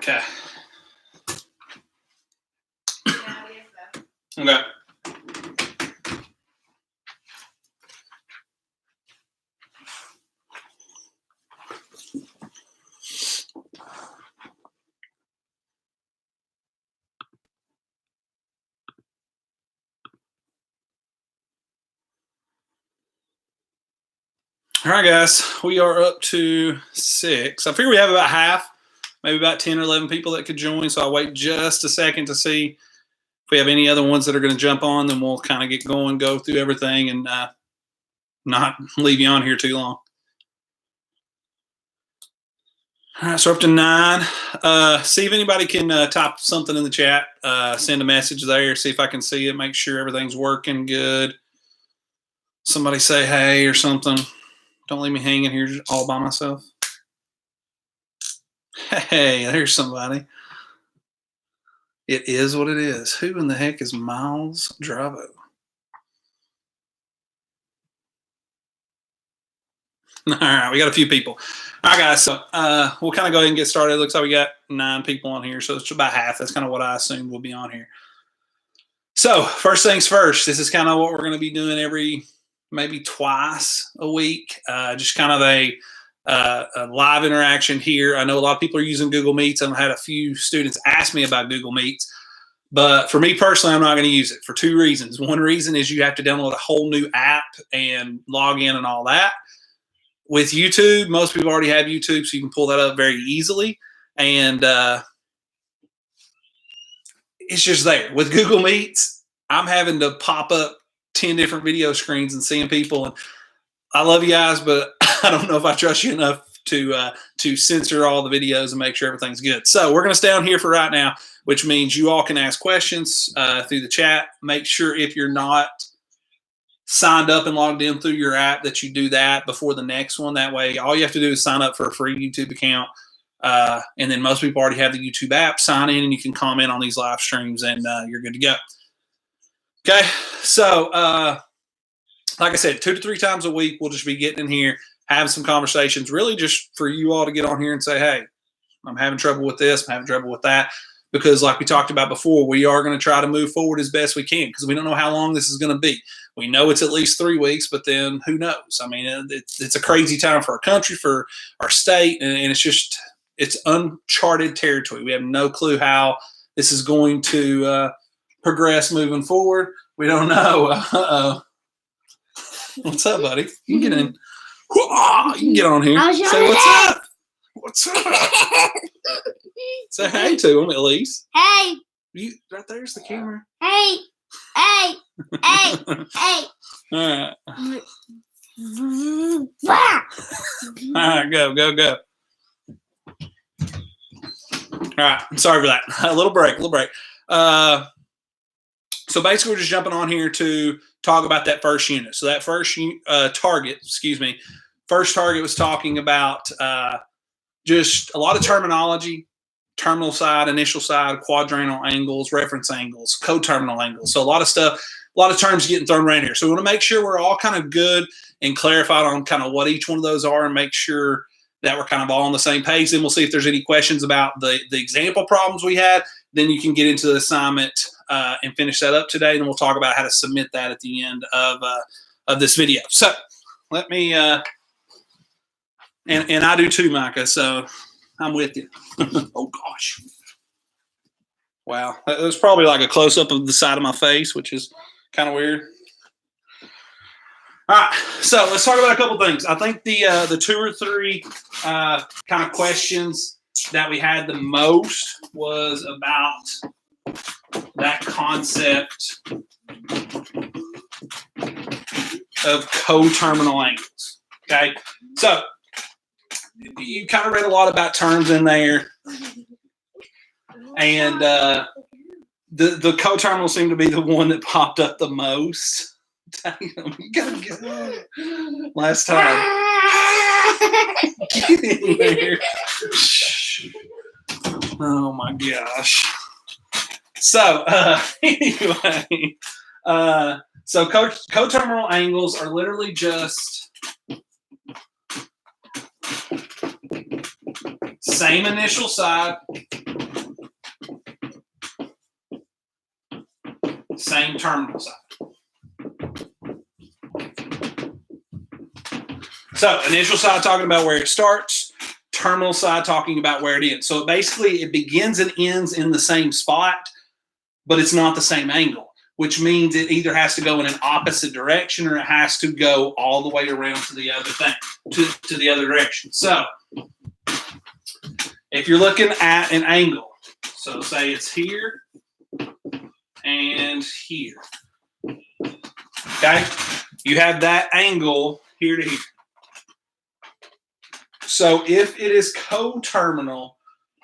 Okay. Okay. All right, guys, we are up to 6. I figure we have about half, maybe about 10 or 11 people that could join. So I'll wait just a second to see if we have any other ones that are going to jump on. Then we'll kind of get going, go through everything, and not leave you on here too long. All right, so up to 9. See if anybody can type something in the chat, send a message there, see if I can see it, make sure everything's working good. Somebody say hey or something. Don't leave me hanging here all by myself. Hey, there's somebody. It is what it is. Who in the heck is Miles Dravo? All right, we got a few people. All right, guys, so we'll kind of go ahead and get started. It looks like we got 9 people on here, so it's about half. That's kind of what I assumed will be on here. So first things first, this is kind of what we're going to be doing maybe twice a week, just kind of a live interaction here. I know a lot of people are using Google Meets. I've had a few students ask me about Google Meets, but for me personally, I'm not going to use it for 2 reasons. One reason is you have to download a whole new app and log in and all that. With YouTube, most people already have YouTube, so you can pull that up very easily. And it's just there. With Google Meets, I'm having to pop up 10 different video screens and seeing people. And I love you guys, but I don't know if I trust you enough to censor all the videos and make sure everything's good. So we're going to stay on here for right now, which means you all can ask questions through the chat. Make sure if you're not signed up and logged in through your app that you do that before the next one. That way, all you have to do is sign up for a free YouTube account. And then most people already have the YouTube app. Sign in and you can comment on these live streams and you're good to go. Okay, so like I said, 2 to 3 times a week, we'll just be getting in here, having some conversations, really just for you all to get on here and say, hey, I'm having trouble with this, I'm having trouble with that. Because like we talked about before, we are going to try to move forward as best we can because we don't know how long this is going to be. We know it's at least 3 weeks, but then who knows? I mean, it's a crazy time for our country, for our state, and it's uncharted territory. We have no clue how this is going to progress moving forward. We don't know. What's up, buddy? You can get in. You can get on here. Say what's up. What's up? Say hey to him at least. Hey. Right there's the camera. Hey. Hey. Hey. Hey. All right. All right, go. All right, I'm sorry for that. A little break. So basically, we're just jumping on here to talk about that first unit. So that first target was talking about just a lot of terminology, terminal side, initial side, quadrantal angles, reference angles, coterminal angles. So a lot of stuff, a lot of terms getting thrown around here. So we want to make sure we're all kind of good and clarified on kind of what each one of those are and make sure that we're kind of all on the same page. Then we'll see if there's any questions about the example problems we had. Then you can get into the assignment and finish that up today. And we'll talk about how to submit that at the end of this video. So let me, and I do too, Micah. So I'm with you. Oh gosh. Wow. That was probably like a close up of the side of my face, which is kind of weird. All right, so let's talk about a couple things. I think the 2 or 3 kind of questions that we had the most was about that concept of coterminal angles. Okay, so you kind of read a lot about terms in there, and the coterminal seemed to be the one that popped up the most. You gotta get last time. Get in there. Oh my gosh. So anyway, so coterminal angles are literally just Same initial side, same terminal side. So initial side talking about where it starts, terminal side talking about where it ends. So basically it begins and ends in the same spot, but it's not the same angle, which means it either has to go in an opposite direction or it has to go all the way around to the other thing, to the other direction. So if you're looking at an angle, so say it's here and here, okay? You have that angle here to here. So if it is coterminal,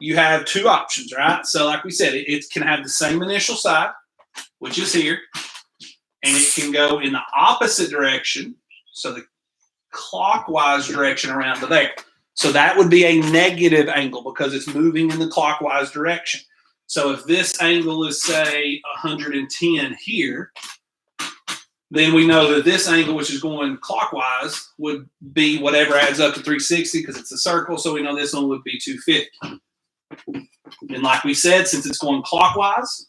you have two options, right? So like we said, it can have the same initial side, which is here, and it can go in the opposite direction, so the clockwise direction around to there. So that would be a negative angle because it's moving in the clockwise direction. So if this angle is, say, 110 here, then we know that this angle, which is going clockwise, would be whatever adds up to 360 because it's a circle. So we know this one would be 250. And like we said, since it's going clockwise,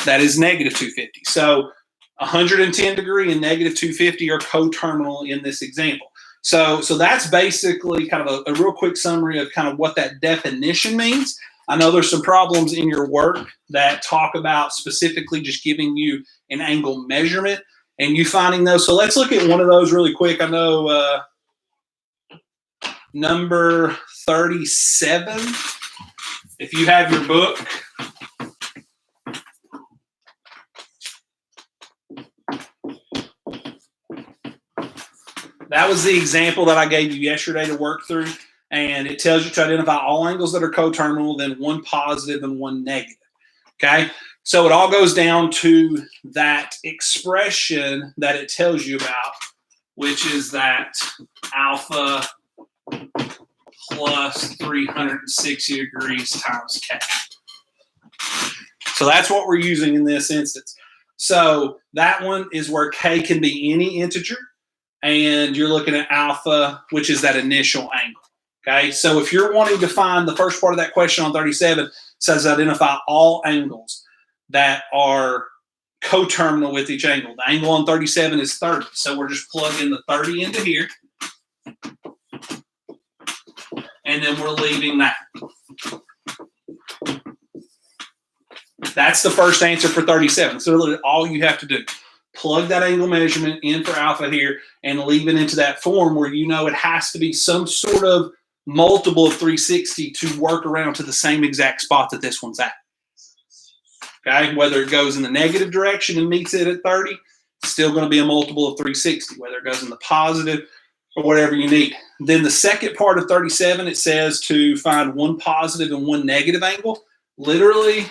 that is negative 250. So 110 degree and negative 250 are coterminal in this example. So that's basically kind of a real quick summary of kind of what that definition means. I know there's some problems in your work that talk about specifically just giving you an angle measurement and you finding those. So let's look at one of those really quick. I know number 37, if you have your book. That was the example that I gave you yesterday to work through. And it tells you to identify all angles that are coterminal, then one positive and one negative. Okay? So it all goes down to that expression that it tells you about, which is that alpha plus 360 degrees times K. So that's what we're using in this instance. So that one is where K can be any integer. And you're looking at alpha, which is that initial angle. Okay, so if you're wanting to find the first part of that question on 37, says identify all angles that are coterminal with each angle. The angle on 37 is 30, so we're just plugging the 30 into here, and then we're leaving that. That's the first answer for 37. So literally all you have to do. Plug that angle measurement in for alpha here and leave it into that form where you know it has to be some sort of multiple of 360 to work around to the same exact spot that this one's at. Okay, whether it goes in the negative direction and meets it at 30, it's still going to be a multiple of 360, whether it goes in the positive or whatever you need. Then the second part of 37, it says to find one positive and one negative angle. Literally,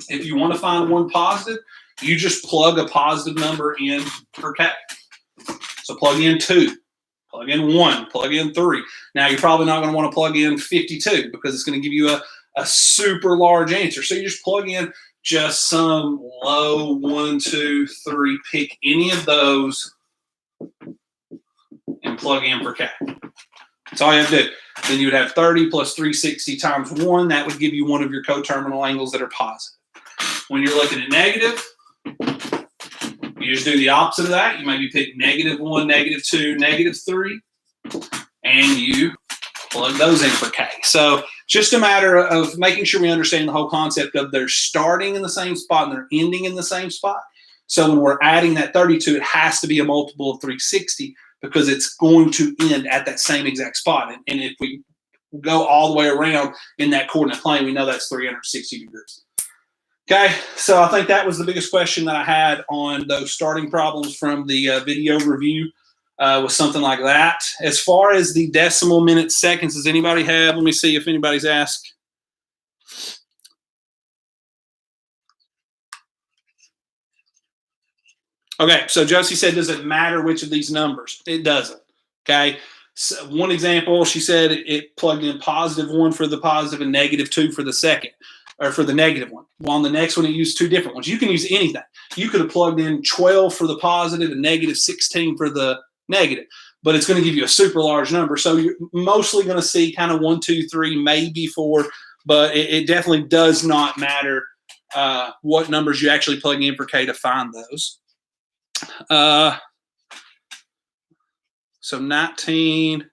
if you want to find one positive, you just plug a positive number in per K. So plug in 2, plug in 1, plug in 3. Now you're probably not going to want to plug in 52 because it's going to give you a super large answer. So you just plug in just some low 1, 2, 3. Pick any of those and plug in per K. That's all you have to do. Then you would have 30 plus 360 times 1. That would give you one of your coterminal angles that are positive. When you're looking at negative, you just do the opposite of that. You maybe pick negative 1, negative 2, negative 3, and you plug those in for K. So just a matter of making sure we understand the whole concept of they're starting in the same spot and they're ending in the same spot. So when we're adding that 32, it has to be a multiple of 360 because it's going to end at that same exact spot. And if we go all the way around in that coordinate plane, we know that's 360 degrees. Okay, so I think that was the biggest question that I had on those starting problems from the video review was something like that. As far as the decimal minutes, seconds, does anybody have? Let me see if anybody's asked. Okay, so Josie said, does it matter which of these numbers? It doesn't, okay? So one example, she said it plugged in positive 1 for the positive and negative 2 for the second. Or for the negative one. Well, on the next one, it used 2 different ones. You can use anything. You could have plugged in 12 for the positive and negative 16 for the negative. but it's going to give you a super large number. So you're mostly going to see kind of 1, 2, 3, maybe 4, but it definitely does not matter what numbers you actually plug in for K to find those. So 19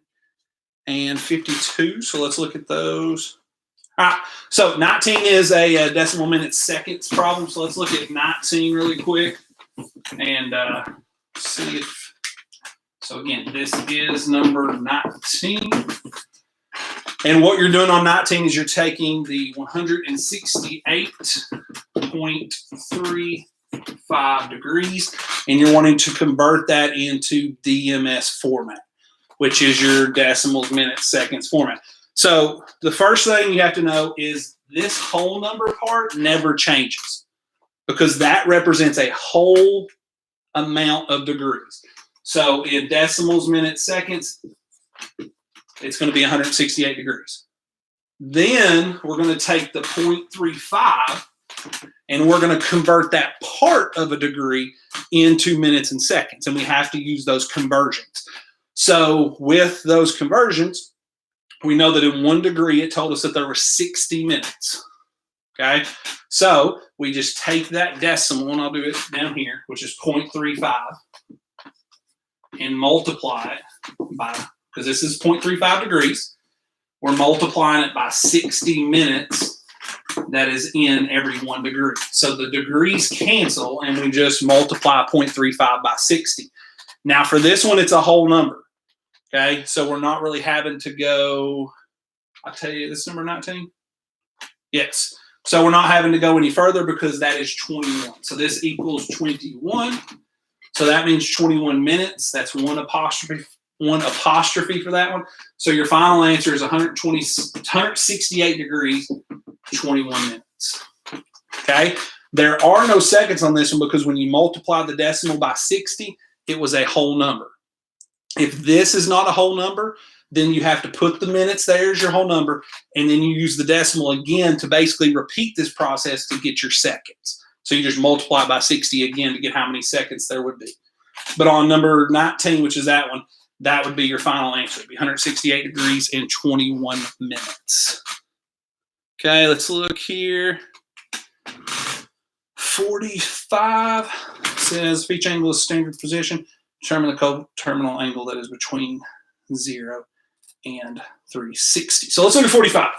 and 52. So let's look at those. All right. So 19 is a decimal minutes seconds problem. So let's look at 19 really quick and see if. So again, this is number 19. And what you're doing on 19 is you're taking the 168.35 degrees, and you're wanting to convert that into DMS format, which is your decimals, minutes, seconds format. So the first thing you have to know is this whole number part never changes because that represents a whole amount of degrees. So in decimals, minutes, seconds, it's going to be 168 degrees. Then we're going to take the 0.35 and we're going to convert that part of a degree into minutes and seconds. And we have to use those conversions. So with those conversions, we know that in 1 degree, it told us that there were 60 minutes. Okay. So we just take that decimal, and I'll do it down here, which is 0.35, and multiply it by, because this is 0.35 degrees, we're multiplying it by 60 minutes that is in every 1 degree. So the degrees cancel, and we just multiply 0.35 by 60. Now for this one, it's a whole number. Okay, so we're not really having to go, I'll tell you, this number 19? Yes. So we're not having to go any further because that is 21. So this equals 21. So that means 21 minutes. That's one apostrophe for that one. So your final answer is 168 degrees, 21 minutes. Okay. There are no seconds on this one because when you multiply the decimal by 60, it was a whole number. If this is not a whole number, then you have to put the minutes there as your whole number, and then you use the decimal again to basically repeat this process to get your seconds. So you just multiply by 60 again to get how many seconds there would be. But on number 19, which is that one, that would be your final answer. It would be 168 degrees in 21 minutes. Okay, let's look here. 45 says if each angle is standard position, determine the coterminal angle that is between 0 and 360. So let's look at 45.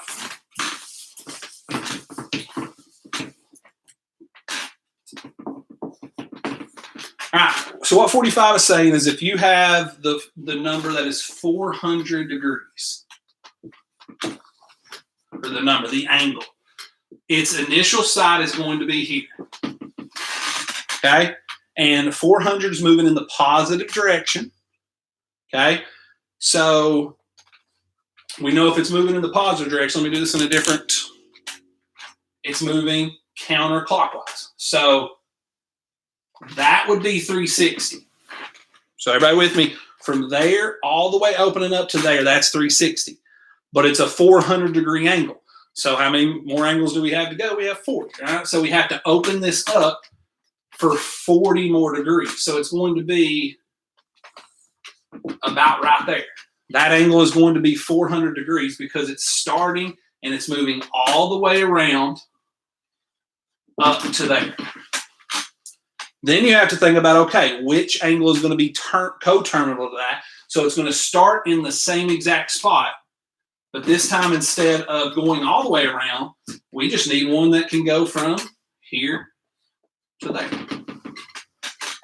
All right, so what 45 is saying is if you have the number that is 400 degrees, or the number, the angle, its initial side is going to be here. Okay? And 400 is moving in the positive direction. Okay? So we know if it's moving in the positive direction, let me do this in a different, it's moving counterclockwise. So that would be 360. So everybody with me? From there all the way opening up to there, that's 360. But it's a 400 degree angle. So how many more angles do we have to go? We have 40. All right? So we have to open this up for 40 more degrees. So it's going to be about right there. That angle is going to be 400 degrees because it's starting and it's moving all the way around up to there. Then you have to think about, okay, which angle is going to be coterminal to that? So it's going to start in the same exact spot, but this time instead of going all the way around, we just need one that can go from here to there.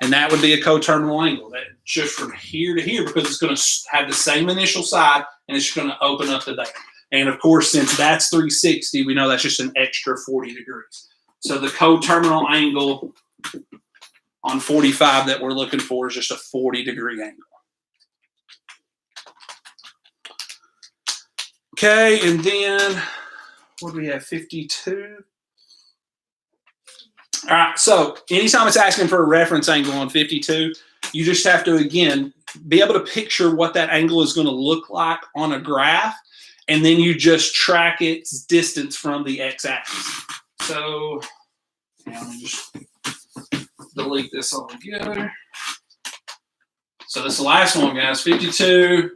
And that would be a coterminal angle, that just from here to here, because it's going to have the same initial side and it's going to open up to there. And of course, since that's 360, we know that's just an extra 40 degrees. So the coterminal angle on 45 that we're looking for is just a 40 degree angle. Okay, and then what do we have? 52. All right, so anytime it's asking for a reference angle on 52, you just have to, again, be able to picture what that angle is going to look like on a graph, and then you just track its distance from the x-axis. So now let me just delete this all together. So this is the last one, guys, 52.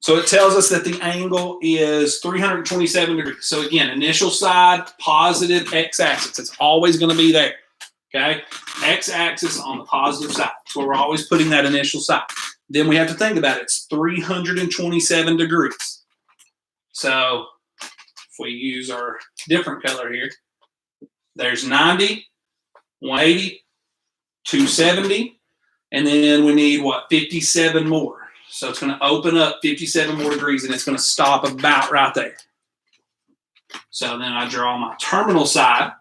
So it tells us that the angle is 327 degrees. So again, initial side, positive x-axis. It's always going to be there, okay? X-axis on the positive side. So we're always putting that initial side. Then we have to think about it. It's 327 degrees. So if we use our different color here, there's 90, 180, 270, and then we need, what, 57 more. So it's going to open up 57 more degrees, and it's going to stop about right there. So then I draw my terminal side.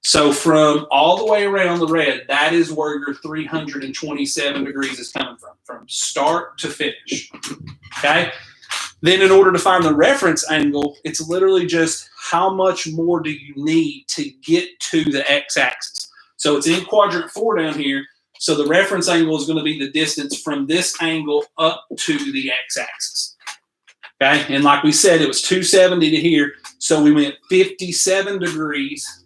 So from all the way around the red, that is where your 327 degrees is coming from start to finish. Okay? Then in order to find the reference angle, it's literally just how much more do you need to get to the x-axis. So it's in quadrant 4 down here. So the reference angle is going to be the distance from this angle up to the x-axis. Okay? And like we said, it was 270 to here. So we went 57 degrees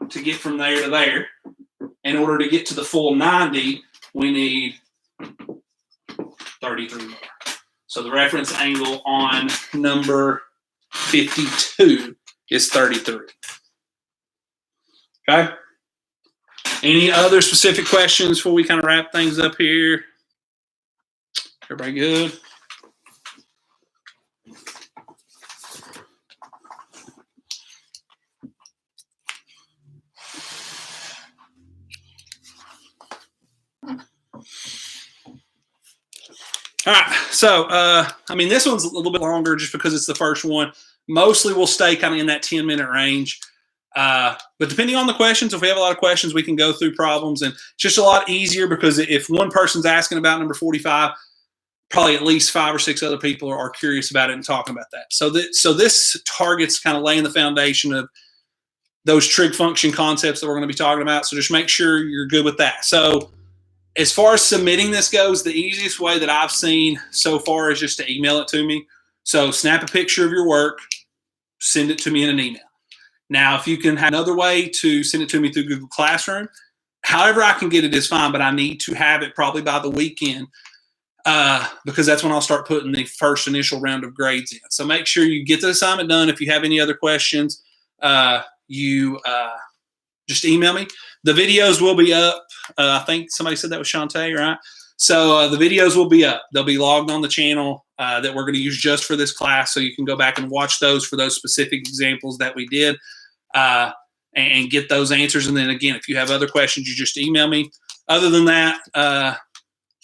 to get from there to there. In order to get to the full 90, we need 33 more. So the reference angle on number 52 is 33. Okay? Any other specific questions before we kind of wrap things up here? Everybody good? All right, so I mean, this one's a little bit longer just because it's the first one. Mostly we'll stay kind of in that 10-minute range. But depending on the questions, if we have a lot of questions, we can go through problems, and it's just a lot easier because if one person's asking about number 45, probably at least 5 or 6 other people are curious about it and talking about that. So this target's kind of laying the foundation of those trig function concepts that we're going to be talking about. So just make sure you're good with that. So as far as submitting this goes, the easiest way that I've seen so far is just to email it to me. So snap a picture of your work, send it to me in an email. Now, if you can have another way to send it to me through Google Classroom, however I can get it is fine, but I need to have it probably by the weekend because that's when I'll start putting the first initial round of grades in. So make sure you get the assignment done. If you have any other questions, you just email me. The videos will be up. I think somebody said that was Shantae, right? So the videos will be up. They'll be logged on the channel that we're going to use just for this class, so you can go back and watch those for those specific examples that we did and get those answers. And then, again, if you have other questions, you just email me. Other than that,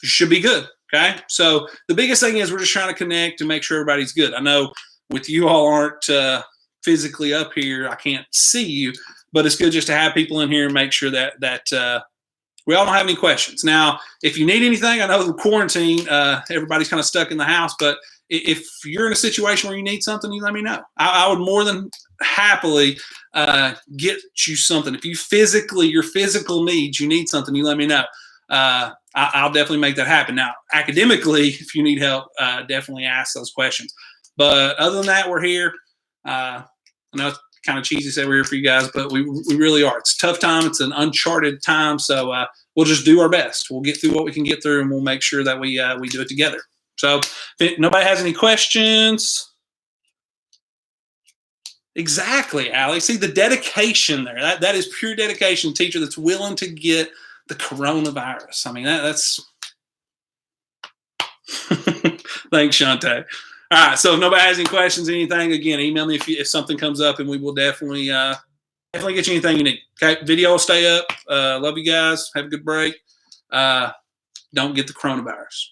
you should be good, okay? So the biggest thing is we're just trying to connect and make sure everybody's good. I know with you all aren't physically up here, I can't see you, but it's good just to have people in here and make sure that we all don't have any questions. Now, if you need anything, I know the quarantine, everybody's kind of stuck in the house, but if you're in a situation where you need something, you let me know. I would more than happily get you something. If your physical needs, you need something, you let me know. I'll definitely make that happen. Now, academically, if you need help, definitely ask those questions. But other than that, we're here. I know it's kind of cheesy to say we're here for you guys, but we really are. It's a tough time. It's an uncharted time. So we'll just do our best. We'll get through what we can get through, and we'll make sure that we do it together. So if nobody has any questions. Exactly, Allie. See the dedication there. That is pure dedication. Teacher that's willing to get the coronavirus. I mean, that's thanks, Shantae. All right, so if nobody has any questions, anything, again, email me if something comes up, and we will definitely get you anything you need. Okay, video will stay up. Love you guys. Have a good break. Don't get the coronavirus.